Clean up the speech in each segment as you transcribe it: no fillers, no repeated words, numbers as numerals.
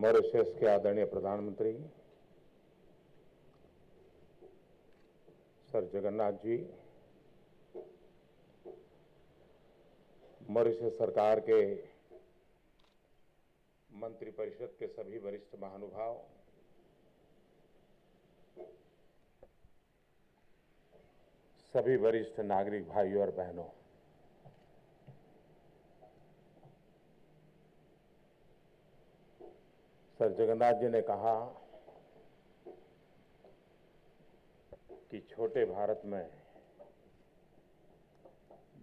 Mauritius के आदरणीय प्रधानमंत्री सर जगन्नाथ जी, मॉरिशस सरकार के मंत्रिपरिषद के सभी वरिष्ठ महानुभाव, सभी वरिष्ठ नागरिक भाइयों और बहनों, सर जगन्नाथ जी ने कहा कि छोटे भारत में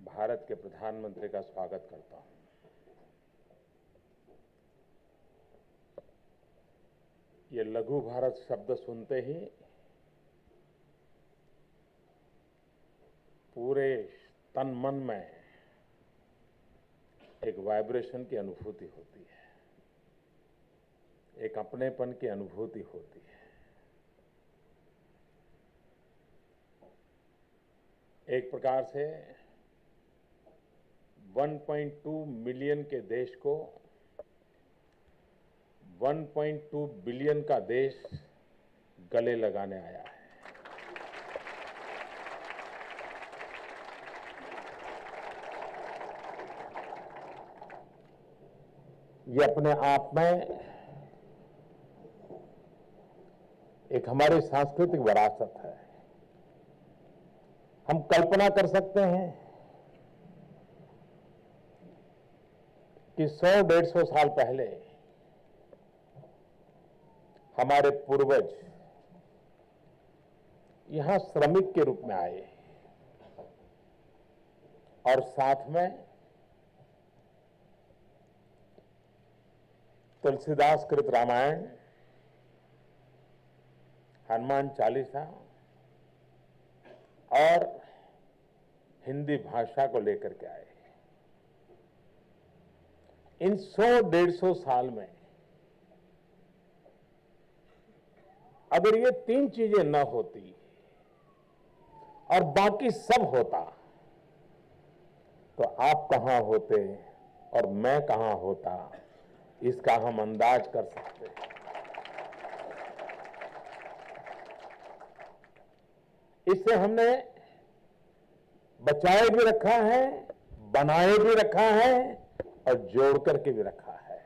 भारत के प्रधानमंत्री का स्वागत करता हूं। ये लघु भारत शब्द सुनते ही पूरे तन मन में एक वाइब्रेशन की अनुभूति होती है, एक अपनेपन की अनुभूति होती है। एक प्रकार से 1.2 मिलियन के देश को 1.2 बिलियन का देश गले लगाने आया है। ये अपने आप में एक हमारी सांस्कृतिक विरासत है। हम कल्पना कर सकते हैं कि 100-150 साल पहले हमारे पूर्वज यहां श्रमिक के रूप में आए और साथ में तुलसीदास कृत रामायण, हनुमान चालीसा और हिंदी भाषा को लेकर के आए। इन 100-150 साल में अगर ये तीन चीजें न होती और बाकी सब होता तो आप कहां होते और मैं कहां होता, इसका हम अंदाज कर सकते हैं। इससे हमने बचाए भी रखा है, बनाए भी रखा है और जोड़ करके भी रखा है।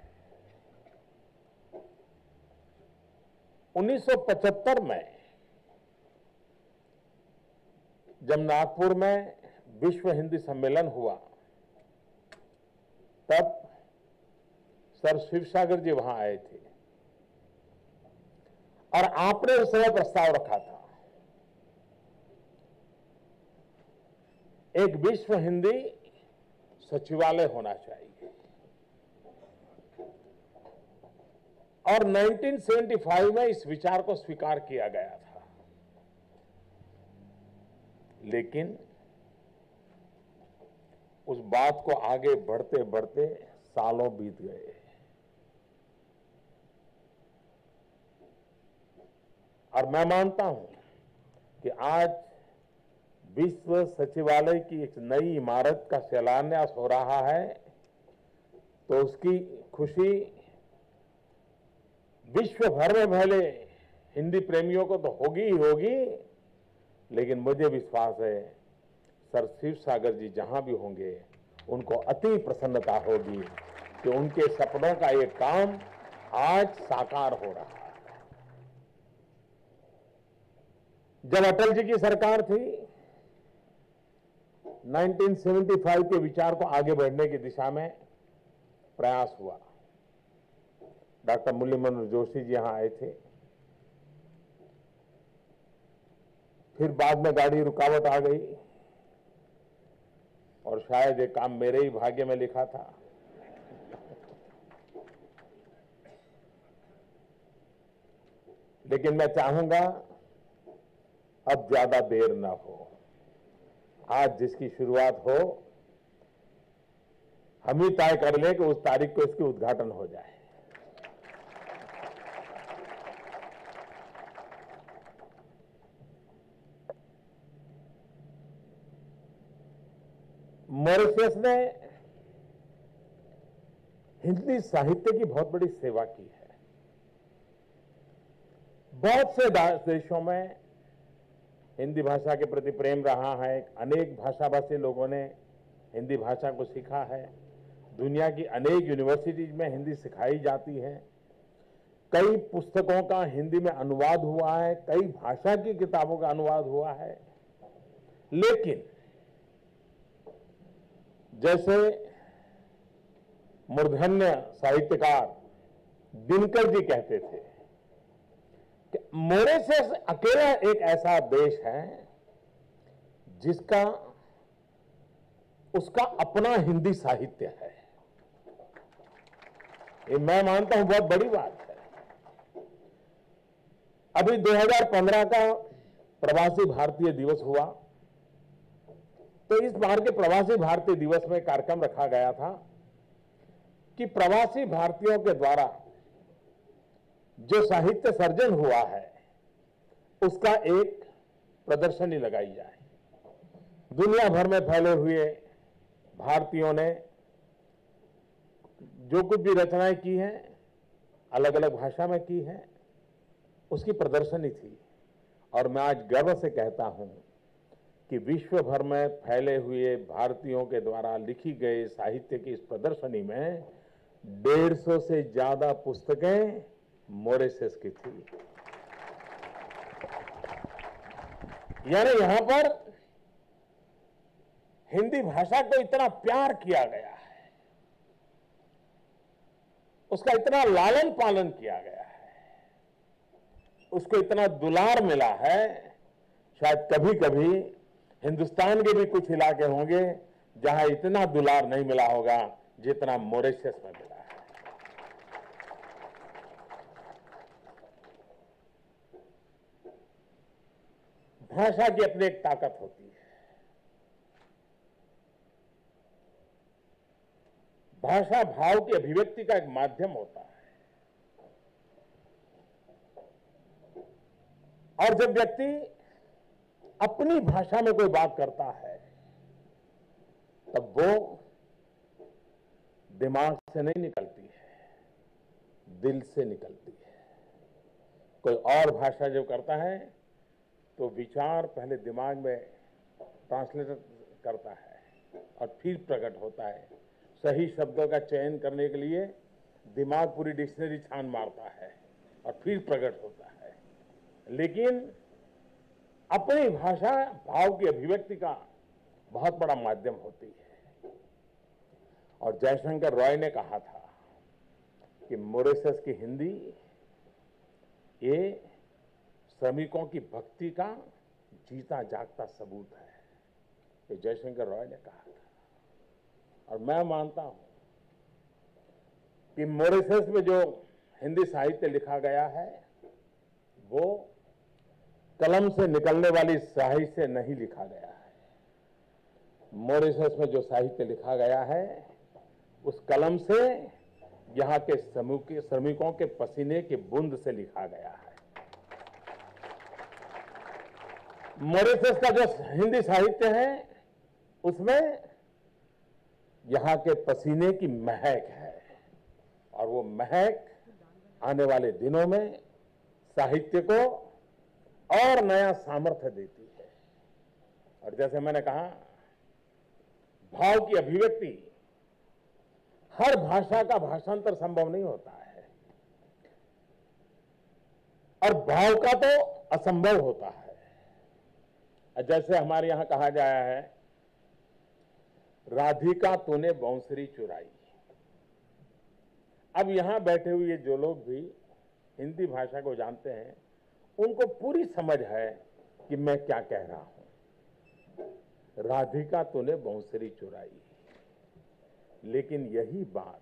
1975 में जब नागपुर में विश्व हिंदी सम्मेलन हुआ, तब सर शिवसागर जी वहां आए थे और आपने उस समय प्रस्ताव रखा था एक विश्व हिंदी सचिवालय होना चाहिए। और 1975 में इस विचार को स्वीकार किया गया था, लेकिन उस बात को आगे बढ़ते बढ़ते सालों बीत गए और मैं मानता हूं कि आज विश्व सचिवालय की एक नई इमारत का शिलान्यास हो रहा है, तो उसकी खुशी विश्व भर में भले हिंदी प्रेमियों को तो होगी ही होगी, लेकिन मुझे विश्वास है सर शिवसागर जी जहां भी होंगे उनको अति प्रसन्नता होगी कि उनके सपनों का ये काम आज साकार हो रहा है। जब अटल जी की सरकार थी, 1975 के विचार को आगे बढ़ने की दिशा में प्रयास हुआ। डॉक्टर मुरली मनोहर जोशी जी यहां आए थे, फिर बाद में गाड़ी रुकावट आ गई और शायद ये काम मेरे ही भाग्य में लिखा था। लेकिन मैं चाहूंगा अब ज्यादा देर ना हो, आज जिसकी शुरुआत हो हम ही तय कर लें कि उस तारीख को इसकी उद्घाटन हो जाए। मॉरिशस ने हिंदी साहित्य की बहुत बड़ी सेवा की है। बहुत से देशों में हिंदी भाषा के प्रति प्रेम रहा है। अनेक भाषाभाषी लोगों ने हिंदी भाषा को सीखा है। दुनिया की अनेक यूनिवर्सिटीज में हिंदी सिखाई जाती है। कई पुस्तकों का हिंदी में अनुवाद हुआ है, कई भाषा की किताबों का अनुवाद हुआ है। लेकिन जैसे मूर्धन्य साहित्यकार दिनकर जी कहते थे कि मॉरिशस अकेला एक ऐसा देश है जिसका उसका अपना हिंदी साहित्य है। ये मैं मानता हूं बहुत बड़ी बात है। अभी 2015 का प्रवासी भारतीय दिवस हुआ, तो इस बार के प्रवासी भारतीय दिवस में कार्यक्रम रखा गया था कि प्रवासी भारतीयों के द्वारा जो साहित्य सर्जन हुआ है उसका एक प्रदर्शनी लगाई जाए। दुनिया भर में फैले हुए भारतीयों ने जो कुछ भी रचनाएं की हैं, अलग अलग भाषा में की हैं, उसकी प्रदर्शनी थी। और मैं आज गर्व से कहता हूं कि विश्व भर में फैले हुए भारतीयों के द्वारा लिखी गए साहित्य की इस प्रदर्शनी में 150 से ज्यादा पुस्तकें मॉरिशस की थी। यानी यहां पर हिंदी भाषा को इतना प्यार किया गया है, उसका इतना लालन पालन किया गया है, उसको इतना दुलार मिला है। शायद कभी कभी हिंदुस्तान के भी कुछ इलाके होंगे जहां इतना दुलार नहीं मिला होगा जितना मॉरिशस में मिला है। भाषा की अपनी एक ताकत होती है। भाषा भाव की अभिव्यक्ति का एक माध्यम होता है। और जब व्यक्ति अपनी भाषा में कोई बात करता है तब वो दिमाग से नहीं निकलती है, दिल से निकलती है। कोई और भाषा जब करता है तो विचार पहले दिमाग में ट्रांसलेट करता है और फिर प्रकट होता है। सही शब्दों का चयन करने के लिए दिमाग पूरी डिक्शनरी छान मारता है और फिर प्रकट होता है। लेकिन अपनी भाषा भाव की अभिव्यक्ति का बहुत बड़ा माध्यम होती है। और जयशंकर रॉय ने कहा था कि मॉरिशस की हिंदी ये श्रमिकों की भक्ति का जीता जागता सबूत है, ये जयशंकर रॉय ने कहा था। और मैं मानता हूं कि मॉरिशस में जो हिंदी साहित्य लिखा गया है वो कलम से निकलने वाली स्याही से नहीं लिखा गया है। मॉरिशस में जो साहित्य लिखा गया है उस कलम से यहां के श्रमिकों के पसीने की बूंद से लिखा गया है। मॉरिशस का जो हिंदी साहित्य है उसमें यहां के पसीने की महक है और वो महक आने वाले दिनों में साहित्य को और नया सामर्थ्य देती है। और जैसे मैंने कहा, भाव की अभिव्यक्ति हर भाषा का भाषांतर संभव नहीं होता है और भाव का तो असंभव होता है। जैसे हमारे यहां कहा जाया है, राधिका तूने बांसुरी चुराई। अब यहां बैठे हुए जो लोग भी हिंदी भाषा को जानते हैं उनको पूरी समझ है कि मैं क्या कह रहा हूं। राधिका तूने बांसुरी चुराई। लेकिन यही बात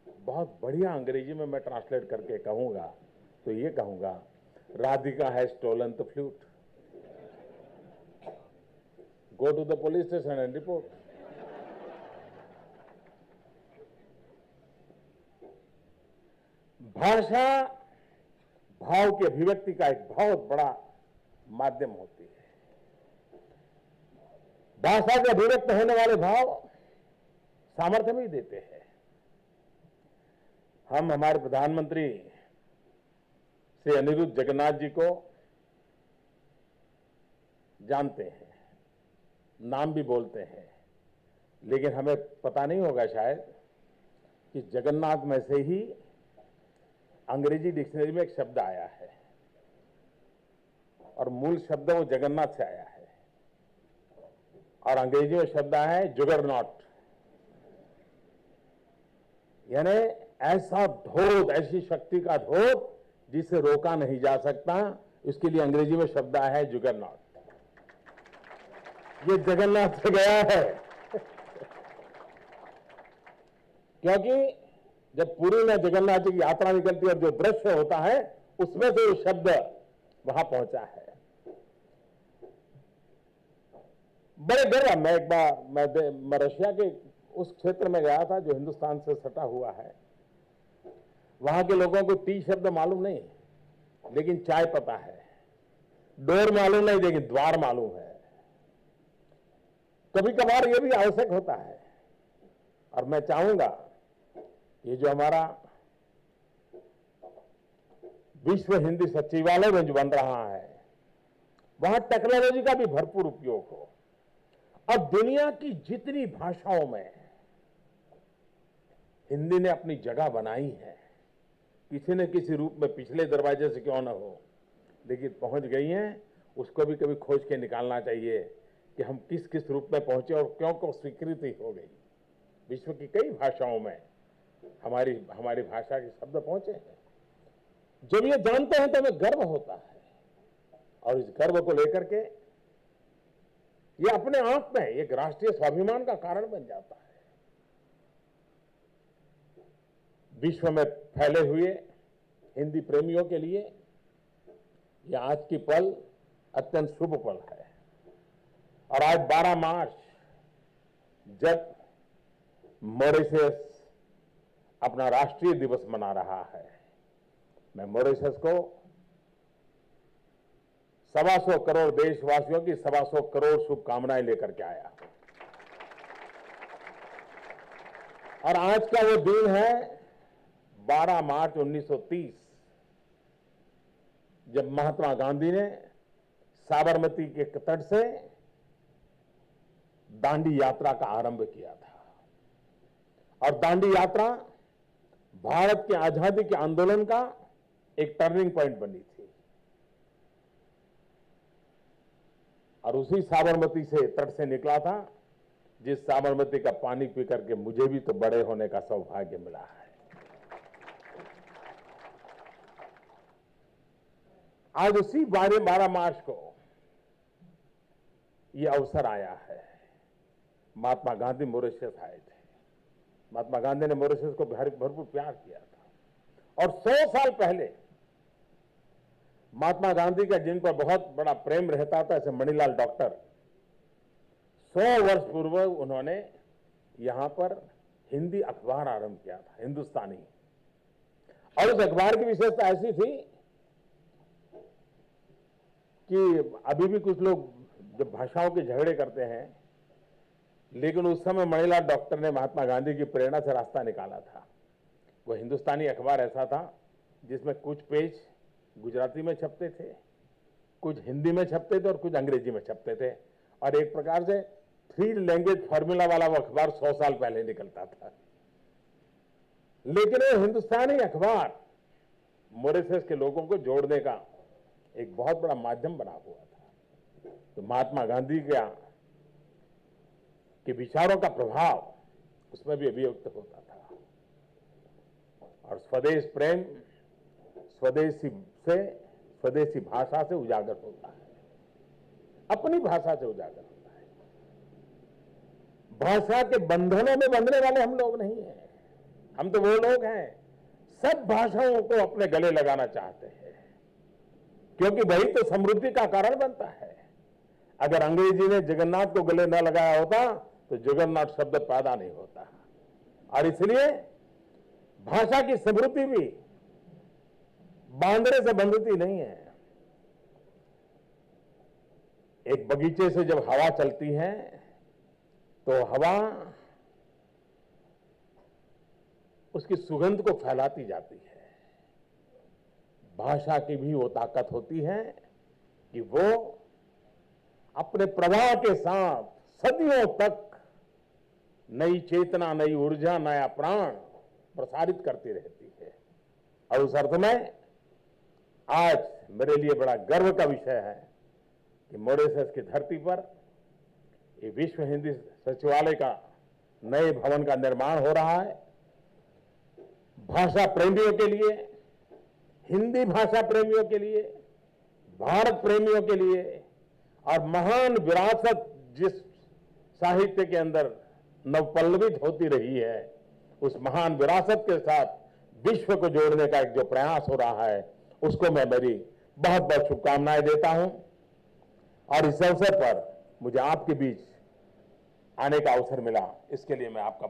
बहुत बढ़िया अंग्रेजी में मैं ट्रांसलेट करके कहूंगा तो ये कहूंगा, Radhika has stolen the flute. Go to the police station and report. भाषा भाव की अभिव्यक्ति का एक बहुत बड़ा माध्यम होती है। भाषा से अभिव्यक्त होने वाले भाव सामर्थ्य भी देते हैं। हम हमारे प्रधानमंत्री श्री अनिरुद्ध जगन्नाथ जी को जानते हैं, नाम भी बोलते हैं, लेकिन हमें पता नहीं होगा शायद कि जगन्नाथ में से ही अंग्रेजी डिक्शनरी में एक शब्द आया है और मूल शब्द वो जगन्नाथ से आया है और अंग्रेजी में शब्द आया है जुगरनॉट, यानी ऐसा धोध, ऐसी शक्ति का धोध जिसे रोका नहीं जा सकता, इसके लिए अंग्रेजी में शब्द आया है जुगरनॉट। ये जगन्नाथ से गया है क्योंकि जब पुरी में जगन्नाथ जी की यात्रा निकलती है और जो दृश्य होता है उसमें से वो शब्द वहां पहुंचा है। बड़े गर्व, मैं एक बार मैं रशिया के उस क्षेत्र में गया था जो हिंदुस्तान से सटा हुआ है। वहां के लोगों को टी शब्द मालूम नहीं, लेकिन चाय पता है, डोर मालूम नहीं, लेकिन द्वार मालूम है। कभी कभार ये भी आवश्यक होता है और मैं चाहूंगा ये जो हमारा विश्व हिंदी सचिवालय में जो बन रहा है वहां टेक्नोलॉजी का भी भरपूर उपयोग हो। अब दुनिया की जितनी भाषाओं में हिंदी ने अपनी जगह बनाई है, किसी न किसी रूप में पिछले दरवाजे से क्यों ना हो, लेकिन पहुंच गई हैं, उसको भी कभी खोज के निकालना चाहिए कि हम किस किस रूप में पहुंचे और क्यों क्यों स्वीकृति हो गई। विश्व की कई भाषाओं में हमारी भाषा के शब्द पहुंचे हैं। जब ये जानते हैं तो हमें गर्व होता है और इस गर्व को लेकर के ये अपने आप में एक राष्ट्रीय स्वाभिमान का कारण बन जाता है। विश्व में फैले हुए हिंदी प्रेमियों के लिए यह आज की पल अत्यंत शुभ पल है और आज 12 मार्च जब मॉरिशस अपना राष्ट्रीय दिवस मना रहा है, मैं मॉरिशस को 125 करोड़ देशवासियों की 125 करोड़ शुभकामनाएं लेकर के आया और आज का वो दिन है 12 मार्च 1930, जब महात्मा गांधी ने साबरमती के तट से दांडी यात्रा का आरंभ किया था और दांडी यात्रा भारत के आजादी के आंदोलन का एक टर्निंग पॉइंट बनी थी और उसी साबरमती से तट से निकला था जिस साबरमती का पानी पी करके मुझे भी तो बड़े होने का सौभाग्य मिला है। आज उसी 12 मार्च को यह अवसर आया है। महात्मा गांधी मॉरिशस आए थे, महात्मा गांधी ने मॉरिशस को भरपूर प्यार किया था और 100 साल पहले महात्मा गांधी का जिन पर बहुत बड़ा प्रेम रहता था, ऐसे मणिलाल डॉक्टर, 100 वर्ष पूर्व उन्होंने यहां पर हिंदी अखबार आरंभ किया था, हिंदुस्तानी। और उस अखबार की विशेषता ऐसी थी कि अभी भी कुछ लोग जब भाषाओं के झगड़े करते हैं, लेकिन उस समय मणिलाल डॉक्टर ने महात्मा गांधी की प्रेरणा से रास्ता निकाला था। वो हिंदुस्तानी अखबार ऐसा था जिसमें कुछ पेज गुजराती में छपते थे, कुछ हिंदी में छपते थे और कुछ अंग्रेजी में छपते थे और एक प्रकार से 3 लैंग्वेज फॉर्मूला वाला वो अखबार 100 साल पहले निकलता था। लेकिन वो हिंदुस्तानी अखबार मॉरिशस के लोगों को जोड़ने का एक बहुत बड़ा माध्यम बना हुआ था। तो महात्मा गांधी के विचारों का प्रभाव उसमें भी अभिव्यक्त होता था और स्वदेश प्रेम स्वदेशी भाषा से उजागर होता है, अपनी भाषा से उजागर होता है। भाषा के बंधनों में बंधने वाले हम लोग नहीं हैं, हम तो वो लोग हैं सब भाषाओं को अपने गले लगाना चाहते हैं क्योंकि वही तो समृद्धि का कारण बनता है। अगर अंग्रेजी ने जगन्नाथ को गले न लगाया होता तो जगन्नाथ शब्द पैदा नहीं होता और इसलिए भाषा की समृद्धि भी बांदरे से बंधती नहीं है। एक बगीचे से जब हवा चलती है तो हवा उसकी सुगंध को फैलाती जाती है। भाषा की भी वो ताकत होती है कि वो अपने प्रवाह के साथ सदियों तक नई चेतना, नई ऊर्जा, नया प्राण प्रसारित करती रहती है। और उस अर्थ में आज मेरे लिए बड़ा गर्व का विषय है कि मॉरिशस की धरती पर ये विश्व हिंदी सचिवालय का नए भवन का निर्माण हो रहा है। भाषा प्रेमियों के लिए, हिंदी भाषा प्रेमियों के लिए, भारत प्रेमियों के लिए और महान विरासत जिस साहित्य के अंदर नवपल्लवित होती रही है, उस महान विरासत के साथ विश्व को जोड़ने का एक जो प्रयास हो रहा है, उसको मैं मेरी बहुत बहुत शुभकामनाएं देता हूं। और इस अवसर पर मुझे आपके बीच आने का अवसर मिला, इसके लिए मैं आपका